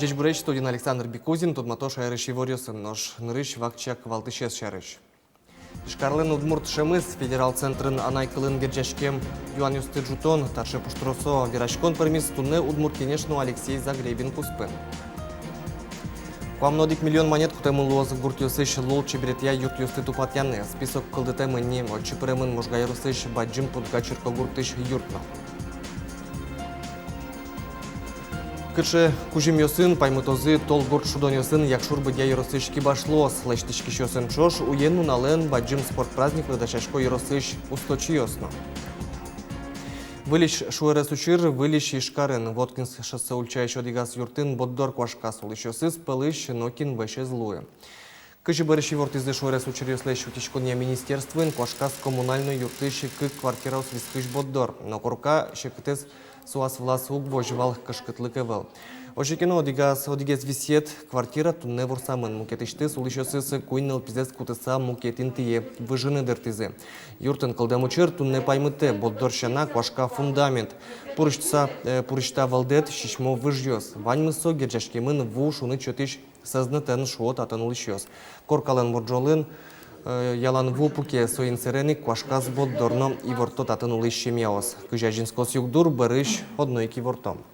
Здесь буречь студент Александр Бекузин, тут матош айрыш еворюсын, нож нырыш вакчак валтышес шарыш. Ишкарлен удмурт шемыс федерал центрын анай кылын герджашкем Юан Юсты Джутон, тарше пуштросо вирашкон пермис тунне удмурт кенешну Алексей Загребин куспын. Куамнодик миллион монет кутемын луозы гуртюсыш лол чеберетья юрт юсты тупатяны. Список кылдытемы не отчыпыремын можгайрусыш баджим путгачырко гуртыш юртно. Кыше кужим йосын, паймытозы тол гурт шудон йосын, якшур быдя йоросыш кибашлос, лештички шосен чош, уен унален баджим спорт праздник выдачашко йоросыш усточи йосно. Вылиш шуэрес учир, вылиш ишкарен, Воткинс шоссе ульчающ одигас юртын, боддор квашкас улышосыз, пылыш нокин вэше злуе. Кыше барыши вортизы шуэрес учир йослещ утичкония министерствын, квашкас коммунальной юртыши кык квартираус вискыш боддор, но курка шекытес суас влас угбожевал кашкытлык эвел. Ошекено одигес висет квартира тунне ворсамын мукетиштыс улышосыз куйныл пизес кутыса мукетин тие выжыны дертизе. Юртын кылдамучер тунне паймыте боддорщана квашка фундамент. Пурышта валдет шишмо выжьёс. Ваньмысо герджашкемын ву шуны чотыш сознатен шуот атанулышёс. Коркален борджолын ялан вупуке соин сереник квашкас боддорно и ворто татанулышем яос. Кыжажинскос югдур барыш однойки вортом.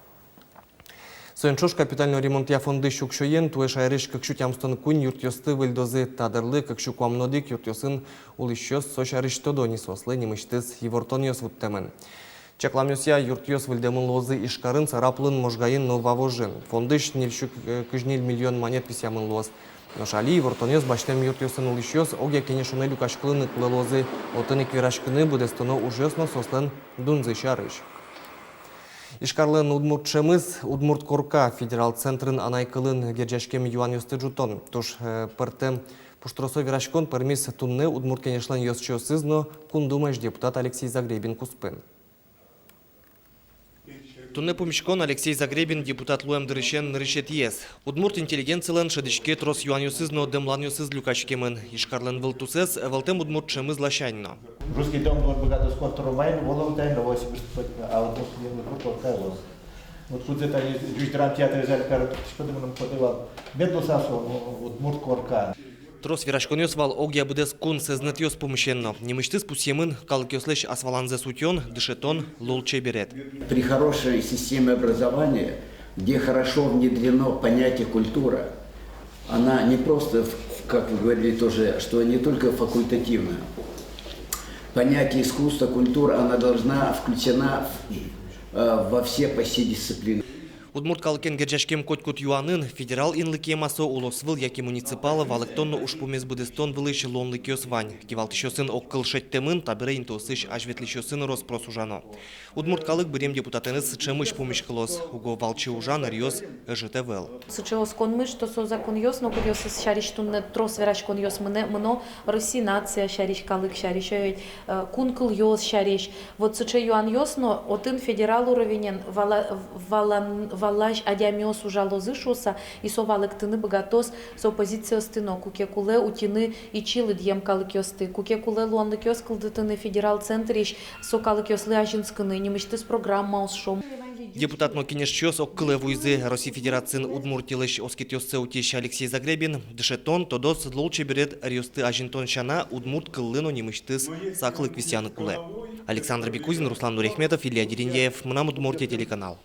Соенчош капитальный ремонт я фонды щукшоен, туэш айрыш кыкшутямстон кунь юртьосты выльдозы тадырлы кыкшукуамнодик юртьосын улышёс сош айрыш тодони сослы немыштыз евортон йос вуттемен. Чакламёсья юртьос выльдемын лозы ишкарын цараплын можгайын новавожын. Фондыш нельщук кыжнил миллион монет писямын лоз. Ношали евортон йос баштем юртьосын улышёс, огя кенешуне люкашкылыны лозы отынык вирашкыны будестоно ужёсно сослен дунзы шарыш. Ишкарлен удмурт шемыз, удмурт корка федерал центрын анайкылын герджашкем Юан Юсты Джутон. Туш пыртем пуштросо вирашкон пермис тунне удмурт кенешлен йосчосызно кундумаш депутат Алексей Загребин куспын. Тунне помешкон Алексей Загребин депутат луэм дырышен нырышет ес. Удмурт интеллигенциялен шедишке трос Юан Юсызно демлан Юсыз люкачкемын. Ишкарлен вылтусез, валтем удмурт шемыз лащаньно. Русский дом был богатый скот Румайн, волом тайно 80, а вот тут кайлос. Вот тут это жителям театра взяли, что ты нам подавал. Бедно сасу, вот мурт корка. Трос вирашконёс вал огя будес кун сезнетёс помещенно. Немыштыз пусьемын калкёслеш асваланзе сутён, дышетон, лолче берет. При хорошей системе образования, где хорошо внедрено понятие культура, она не просто, как вы говорили тоже, что не только факультативная. Понятие искусства, культура, она должна включена во все почти дисциплины. Удмурт калкен герджашкем коткут юанын федерал инлыкемасо улосвыл яки муниципалы валыктонно ушпумез будестон вылыш лонлыкёс вань. Кивалтышёсын оккыл шеттемын табырейн тосыш ажветлышёсын роспрос ужано. Удмурт калык бирем депутатыныз сычемыш помешкылос. Уго валчы ужан риос ЖТВЛ. Сычеос конмыш, то со закон йос, но кудёс шариш тунне трос вераш кон йос мно Россия нация шариш калык шариш, кункл йос шариш. Вот сыче юан йос, но отын федерал уровенен валаш адямиос ужалозы шоса и совалык тыны богатос со позиция стыно куке куле утины и чилы дьем калыкёсты куке куле луанлыкёс кылдытыны федерал центриш со калыкёслы ажинскыны немыштыз программа усшом. Депутат Нокинешчёс оккылы вуйзы России Федерациян удмуртилыш оскетёсце утещ Алексей Загребин дышетон тодос лолче берет риосты ажинтон шана удмурт кыллыно немыштыз саклык висяны куле. Александр Бекузин, Руслан Нурехметов, Илья Дерендеев, Мнам Удмуртия телеканал.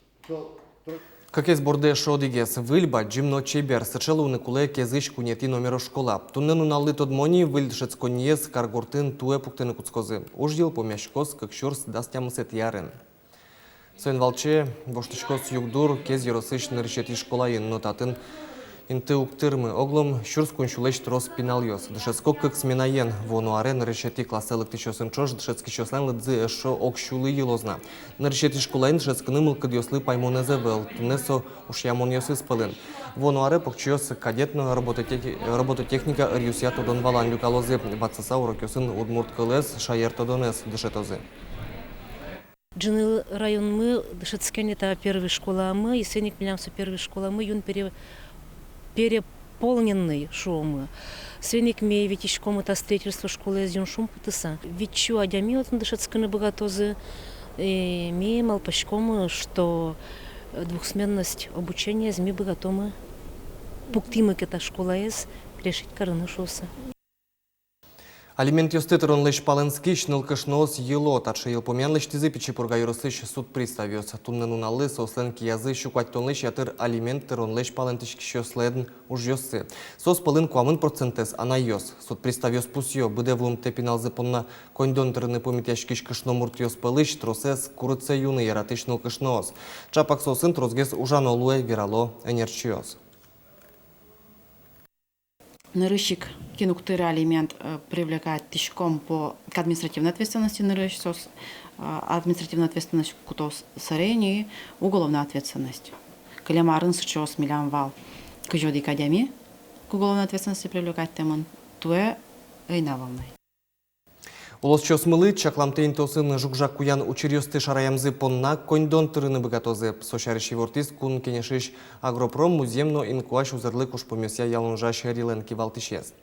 Какес борде шодигес вильба джимно чебер сачелуны куле кезыш кунети номеро школа. Туннену налли тодмони вильдшец коньес каргортын туе пуктены куцкозы. Уждил помяшкос как шурс дастямысет ярен. Соен валче воштышкос югдур кез еросыш нырышети школайын нотатын инты уктырмы оглом шурс куншулеш трос пиналйос. Дышецко как сменаен вонуаре нырышети класселык тишосын чош дышецки чослен лыдзы эшо окшулы елозна. Нырышети школайын дышецкыны мылкыд йослы паймонезе вел, тунесо уж ямон йосы спылын. Вонуаре покчиос кадетно робототехника рюсия тодон валан люкалозы бацаса урок йосын удмурт кылез шаер тодонес дышетозы. Джиныл район мы, Дышецкен это первая школа мы, и Сеник Милямса первая школа мы, юн переполненный шоу мы. Свеник мей ведь ишком это строительство школы из юншум путыса. Ведь чу адями от Дышецкена богатозы, мей малпачком, что двухсменность обучения ЗМИ бы готовы. Пуктимык это школа из решить карыны шосы. Алимент юститер он лишь паленский шнылкышноос ело, таче ел помянлыш тизы пичи пурга юрысыш суд приставёс. Туннену налы сосленки язы шукать тонлыш ятыр алимент он лишь палентиш кишё следен уж ёсы. Сос палын куамын процентес ана ёс. Суд приставёс пусё, быде вум тепиналзы понна кондон тырны помитяш кишкышно мурт ёс палыш, тросес курыце юны яратыш нылкышноос. Чапак сосын трозгес ужано луэ вирало энерчиос. Нарыщик кинуктыры алимент привлекает тишком к административной ответственности нарыщик, административная ответственность кутос сарени, уголовная ответственность. Калямарын сычос милям вал к жоди академии, к уголовной ответственности привлекать темон туэ эйнавалной. Улос чосмылы чакламтейн тосын жукжак куян учерёсты шараямзы понна кондон тырыны богатозы. Сошарыщий вортист кун кенешиш агропром муземно инкуаш узырлы кушпомёся ялунжаш рилен кивалтышез.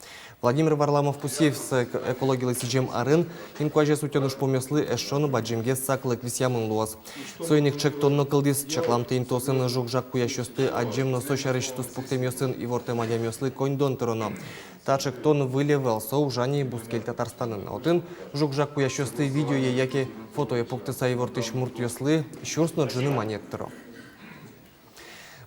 Владимир Варламов-Пусеев с экологиялы сиджем арын инкуаже сутёныш помёслы эшшону баджемге саклык висямын луаз. Сойник чек тонно кылдис чакламтейн тосын жукжак куящосты аджемно сошарыщ туспуктемёсын и вортемадямёслы кондон тырыно. Тачек тон вылевел соу жани бускель Татарстанын. Отын жукжак куящосты видео яке фото пуктыса и вортыш мурт ёслы щурсно джины монеттыро.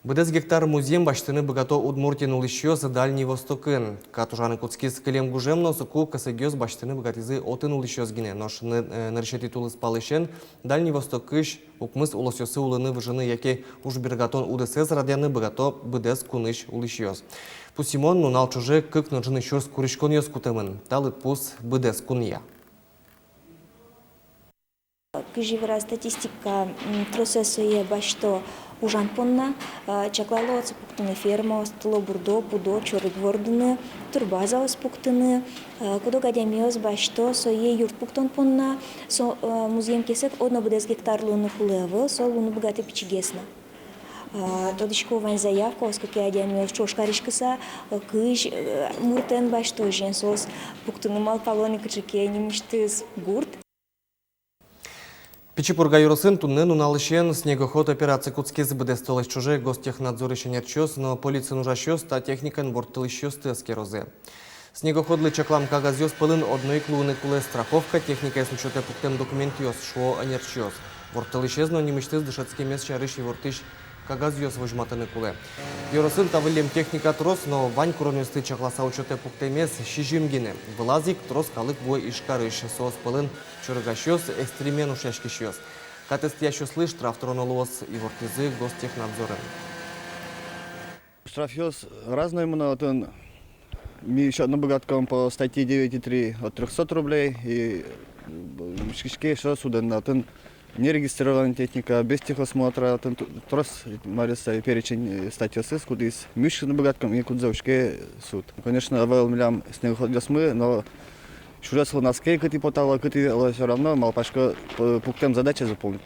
Быдес гектар музеем баштыны богато удмуртин улыщёс Дальний Востокын. Катужаны куцкис кылем гужемно суку касагёс баштыны богатизы отын улыщёс гине. Нош нырщети тулыс палышен Дальний Востокыш укмыс улысёсы улыны выжыны яке уж бергатон удесез радяны богато быдес куныш улыщёс. Пусимон нунал чуже кык ныржыны щурс курышкон ёс кутымын. Талыт пус быдес куния. Кыживра статистика тросесуе башто ужан понна, чаклало спуктыны ферма, стыло бурдо, пудо, чорык вордыны, турбаза спуктыны, кудо гадямиоз башто сое юрт пуктон понна, со музеем кесек одно бдес гектар луны пулевы, со луны богаты пичигесна. Тодышко вань заявка, осколько гадямиоз чошкаришкаса, кыж муртен башто женсос, пуктыны малпалоны кычыке, немиштыз гурт. Пичипурга юросын туннен уналышен снегоход операции куцкез бдестолыш чуже гостехнадзор ишенерчёс, но полиция нужащёс та техникан борттылышёс тескерозе. Снегоходлы чаклам кагазёс пылын одной клуны куле страховка, техника с учёта пуктен документ ёс шо анерчёс. Борттылышез, но немыштыз дышацкий мес чарыш и вортыш кагазёс выжматаны куле. Юросын тавылем техника трос, но вань куронёсты чакласа учёта пуктемес шижимгине. Вылазик трос калык бой ишкарыш соос пылын чургащёс экстремен ушашкищёс. Катест ящёслы штраф тронолос и вортизы гостехнадзорын. Штрафёс разный монотон. Мы еще одну богатком по статье 9.3 от 300 рублей и шкишке что сюда на нерегистрированная техника, без техосмотра, трос Мариса и перечень статьи СС, куда из мышек на богатком и кудзовшке суд. Конечно, авел милям с него ходили мы, но шуресл на скейк и потала, но все равно малпашка пунктам задача заполнить.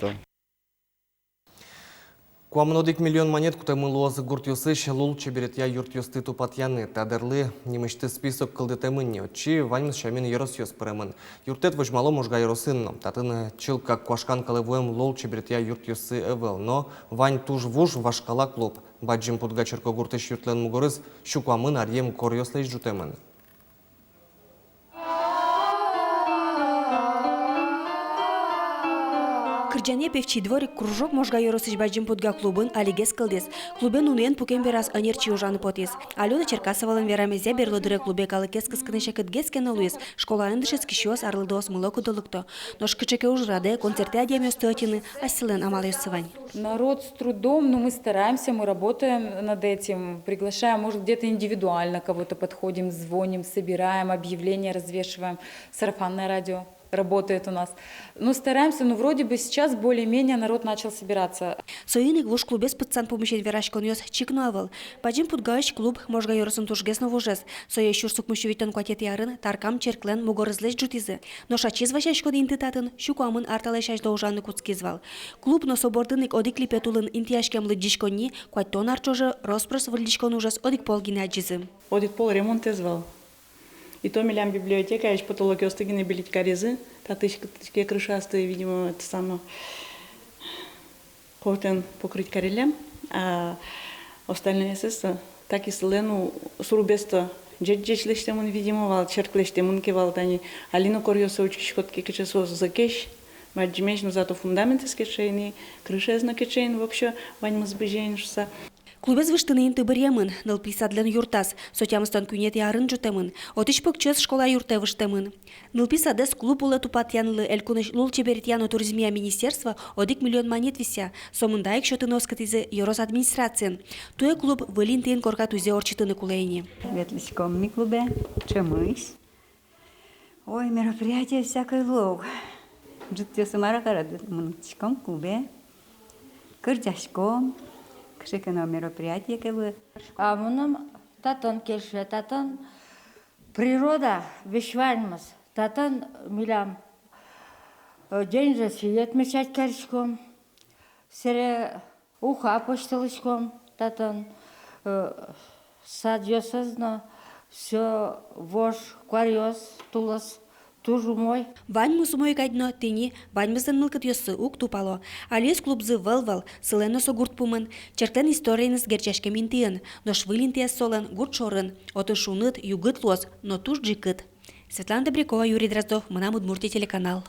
Куамнодик миллион монет кутамы луазы гурт юсыш лул чеберет я юрт юсты тупатьяны. Тадырлы немышты список кылдытемын очи ваньмыз шамин ерос ёс пырымын. Юртет выжмало можга еросынно. Татын чыл как куашкан калывуем лул чеберет я юрт юсы эвел. Но вань туж вуж вашкала клуб. Баджим пудгачерко гуртыш юртлен мугорыз щукуамын арьем кор ёслэш жутемын. Кырджане певчий дворик кружок можга yorosыч баджим подга клубын алигес кылдес. Клубен унуен пукен берас анерчи ужаны потес. Алена Черкасовалын верамезе берлодыре клубе калыкес кыскыныша кытгескен луес. Школа ындышец кишиос арлыдос мыло кудылыкто. Но шкычеке уж раде концерты адемиос тётины асилен амалёсывань. Народ с трудом, но мы стараемся, мы работаем над этим, приглашаем, может где-то индивидуально кого-то подходим, звоним, собираем, объявления развешиваем, сарафанное радио работает у нас. Но стараемся, но вроде бы сейчас более-менее народ начал собираться. Союник в клубе спецсан помещен верашкон ёс чикнуавал. Баджим пудгач клуб можга ёросын тужгес новужес. Соя щурсук мущевитон кватет ярын, таркам черклен мугорызлеш джутизы. Но шачиз вашашкон интитатын, щукуамын арталешаш доужаны куцкизвал. Клуб но собордыник одик липетулын интияшкем лыджишконни, кваттон арчоже роспрос выльдишкон ужас одик полгine аджизы. Одик пол ремонт звал. И то милям библиотека, я потолок остыгины билить карезы, татышки крышастые, видимо, это самое. хотен покрыть карелем, а остальные сестры так и слену сурубесто джечлештемун видимо вал черклештемун кевал тани алино корьоса учиш хотки кичесос закеш маджимеш зато фундаменты скешени крыша знакечен вообще ваньмас беженшса. Клубез виштынын тыбырьемын, ныл писадлен юртас, сотямыстан күнет ярын жутемын, отыш пыкчыз школа юрте виштемын. Ныл писадес клуб улы тупат янлы элькуныш лул чеберет яно туризмия министерства 1 миллион монет вися, сомындайк шотын оскатизе Йорос администрациен. Туе клуб вылин тыйын корка тузе орчитыны кулейни. Ветлячком ми клубе, чемысь. Ой, мероприятие всякой лог. Житте сумара карады мунчком клубе, кырдяшком. Кшекено мероприятие кэлы. А мунам татан келше, татан природа вещвальмас, татан милям день же отмечать кэрчком, сере уха пошталычком, татан садьосазно, все вож, квариос, тулас. Тужу мой. Вань мусумой гадно тыни, вань мызын мылкыт йосы ук тупало. Алиес клубзы выл-выл, сылено согурт пумын. Черклен историйныз герчашке минтыын, но швылин тиес солын гурт шорын. Оты шуныт, югыт лос, но туж джикыт. Светлана Добрякова, Юрий Дроздов, Мына Удмуртия телеканал.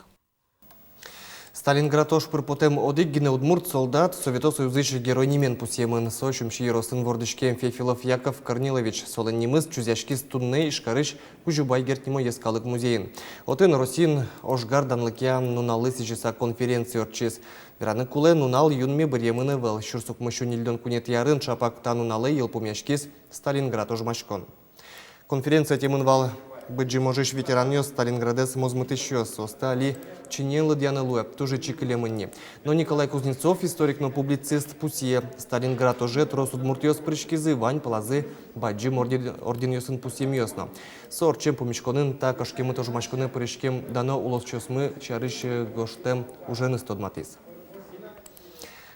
Сталинградош пырпотем одик гине удмурт солдат Совето Союзыш герой немен пусемын. Сочим шиеросын вордышкем Фефилов Яков Корнилович солен немыз чузяшкиз тунней шкарыш кужубай гертнимо ескалык музейн. Отын Росин ошгар данлыкям нуналы сижеса конференции орчиз. Вераны куле нунал юнме біремыны вел. Шурсук мышу нильдон кунет ярын шапакта нуналы елпумяшкиз Сталинград ожмашкон. Конференция темын вал Быджи можеш ветераньос Сталинградес мозмытыщос, остали чинелы дьянылуэп, тоже чикалемынне. Но Николай Кузнецов, историк, но публицист пусие. Сталинград уже трос удмуртиос прышкизы, вань палазы, баджим орденьосын пусемьосно. Сор чем помешконын, так ашкемы тоже мачконы прышкем дано улосчосмы, чарыш гоштем уже не стодматис.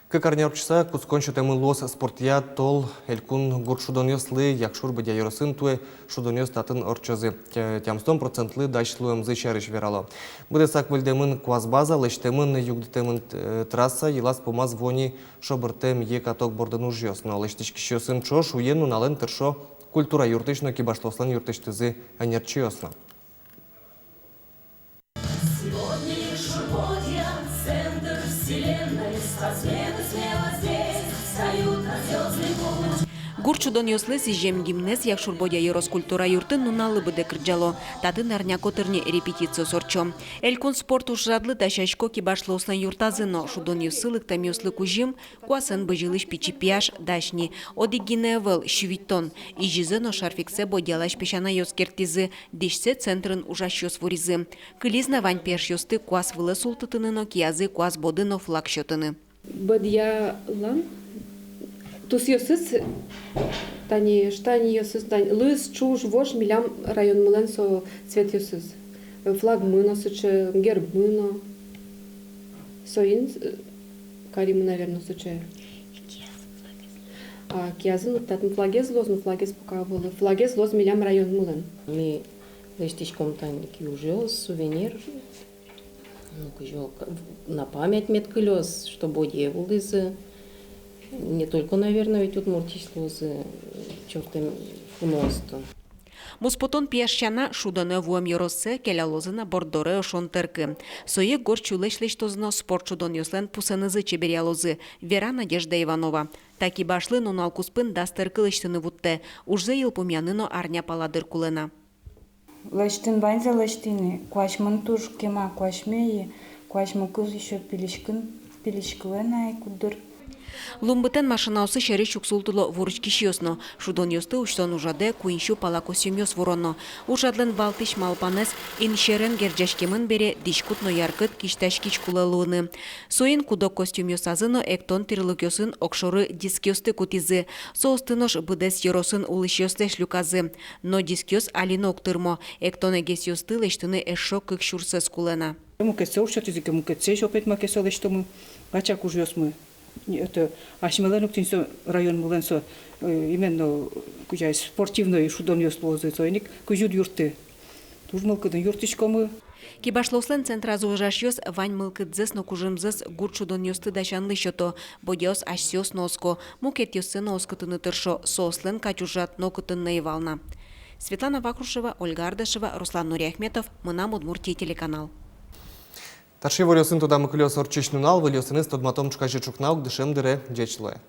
Как арнярчса, кускончу темы лос спортия тол элькун гурт шудоньослы, якшур бедя йоросын туе шудоньос татын орчозы. Тямстон процентлы дачлуем зычарыш верало. Буде сак вельдемын квазбаза, лечтемын югдетемын трасса, елас помаз вони шобыртем е каток бордану жьос. Но лечтички щосын чош уену нален тершо культура юртышно кибаштослан юртыштызы анерчиосно. Гурчудон йослес и жем гимнез якшурбодя ерос культура юртын нуналы быде кырджало. Татын арня котырне репетицию сорчо. Элькун спорт ушрадлы тащашко кибашлы ослан юртазыно. Шудон йосылык там йослы кужим, куасын быжилыш пичипияш дашни. Одигиневел щувитон. И жизыно шарфиксе бодялаш пешана йоскертизы. Дешсе центрын ужаш йосворизы. Кылизна вань перш йосты куас вылы султытыныно киязы куас бодыно флаг счетыны. Бодялан? Тус йосыс, тани штани йосыс, тани лыс чуж вош милям район мылен со цвет йосыс. Флаг мыно, соче герб мыно. Соин, каримы, наверное, соче. А киязын, татын флагез лоз, но флагез пока было. Флагез лоз милям район мылен. Ми лештичком тани киужел, сувенир. На память меткылёс, что боди улызы. Не только, наверное, ведь удмуртий слозы, чёртым фуносто. Муспотон пиашчана шудане вуем йороссе келялозына бордоре ошон терки. Сое горчулешлеш тозно спорт шудон йослен пусанызы чеберялозы. Вера Надежда Иванова. Таки башлы нунал куспын дастер кылыштыны вутте. Ужзе йылпумяныно арня паладыр кулена. Лаштын банза лаштыны. Куашмын туж кема куашмеи. Куашмы кыз еще пилишкылена кудыр. Лумбытен машинаусы шери чуксултыло вуручки шиосно. Шудон йосты уштон ужаде куиншу палако сюмьос воронно. Ужадлен балтиш малпанес иншерен герджашкемын бере дишкутно яркыт кишташкич кулалуыны. Соин кудок костюмьосазыно эктон тирлыкёсын окшоры дискёсты кутизы. Соостынош быдес йоросын улышёсты шлюказы. Но дискёс алино октырмо. Эктон эгес йосты лештыны эшо кыкшурсес кулена. Мукесе ушатызыке мукесе шопет макесе лештымы. Бачак ужёсмы. Это Ашмеленуктинсо район муленсо именно кujay спортивный шудон ёслозы цойник кujуд юрты. Тужмалкыдын юртышкомы. Кибашлослен центра зуыжаш йос вань мылкыдзес но кужымзес гурчудон йосты дачанлы щото, бодиос асьос носко, мукет йосы носкотыны тыршо, сослен катюжат нокотынны ивална. Светлана Вакрушева, Ольга Ардашева, Руслан Нуриахметов, Мынам Удмуртия телеканал. Тарши варioсын туда мыкылёс орчиш нунал, вылёсыныз тодматом чукажи чукнаук дышем дыре дечлое.